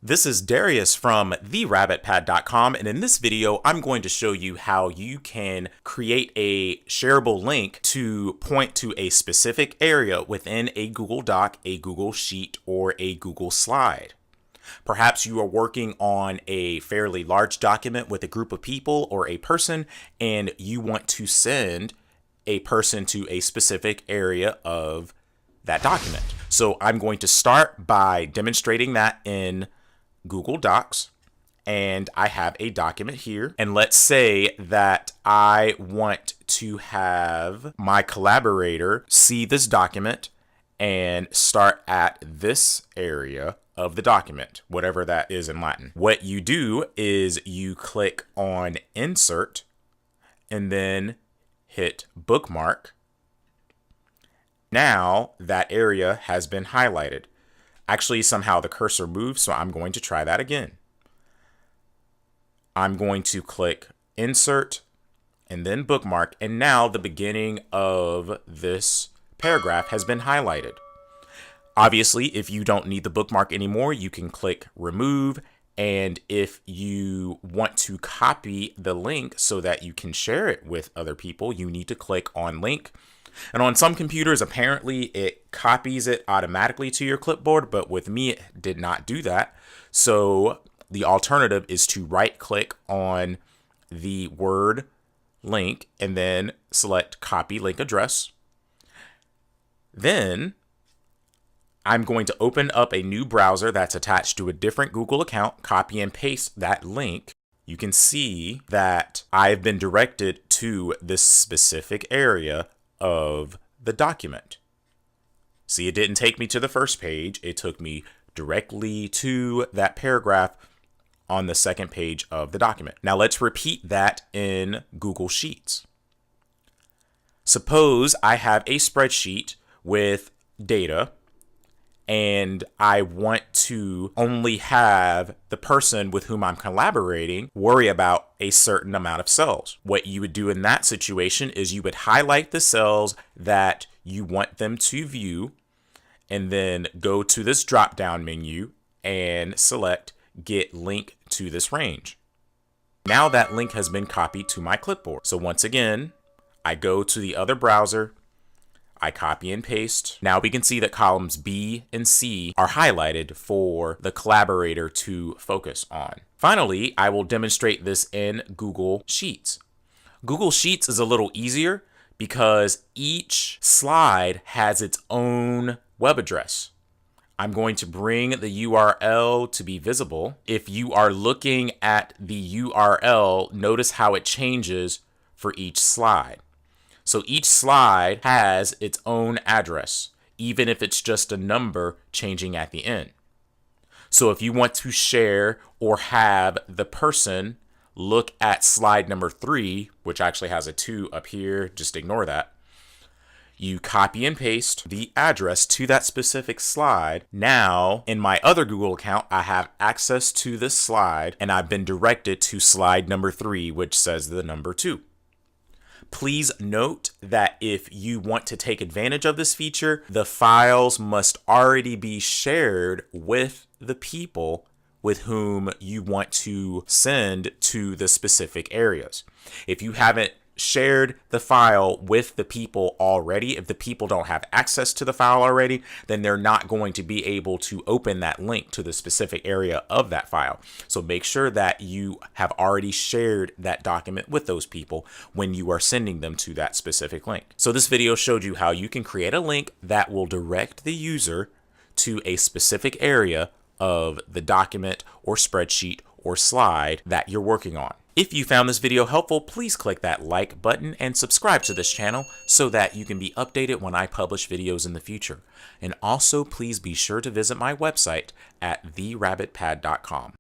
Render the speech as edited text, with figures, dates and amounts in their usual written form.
This is Darius from therabbitpad.com, and in this video I'm going to show you how you can create a shareable link to point to a specific area within a Google Doc, a Google Sheet, or a Google Slide. Perhaps you are working on a fairly large document with a group of people or a person, and you want to send a person to a specific area of that document. So I'm going to start by demonstrating that in Google Docs, and I have a document here, and let's say that I want to have my collaborator see this document and start at this area of the document, whatever that is in Latin. What you do is you click on Insert and then hit Bookmark. Now that area has been highlighted. Actually, somehow the cursor moved, so I'm going to try that again. I'm going to click Insert and then Bookmark, and now the beginning of this paragraph has been highlighted. Obviously, if you don't need the bookmark anymore, you can click Remove, and if you want to copy the link so that you can share it with other people, you need to click on Link. And on some computers, apparently it copies it automatically to your clipboard, but with me, it did not do that. So the alternative is to right click on the word link and then select Copy Link Address. Then I'm going to open up a new browser that's attached to a different Google account, copy and paste that link. You can see that I've been directed to this specific area of the document. See, it didn't take me to the first page. It took me directly to that paragraph on the second page of the document. Now let's repeat that in Google Sheets. Suppose I have a spreadsheet with data and I want to only have the person with whom I'm collaborating worry about a certain amount of cells. What you would do in that situation is you would highlight the cells that you want them to view and then go to this drop-down menu and select Get Link to this range. Now that link has been copied to my clipboard. So once again, I go to the other browser, I copy and paste. Now we can see that columns B and C are highlighted for the collaborator to focus on. Finally, I will demonstrate this in Google Sheets. Google Sheets is a little easier because each slide has its own web address. I'm going to bring the URL to be visible. If you are looking at the URL, notice how it changes for each slide. So each slide has its own address, even if it's just a number changing at the end. So if you want to share or have the person look at slide number 3, which actually has a 2 up here, just ignore that. You copy and paste the address to that specific slide. Now, in my other Google account, I have access to this slide, and I've been directed to slide number 3, which says the number 2. Please note that if you want to take advantage of this feature, the files must already be shared with the people with whom you want to send to the specific areas. If you haven't shared the file with the people already, if the people don't have access to the file already, then they're not going to be able to open that link to the specific area of that file. So make sure that you have already shared that document with those people when you are sending them to that specific link. So this video showed you how you can create a link that will direct the user to a specific area of the document or spreadsheet or slide that you're working on. If you found this video helpful, please click that like button and subscribe to this channel so that you can be updated when I publish videos in the future. And also, please be sure to visit my website at therabbitpad.com.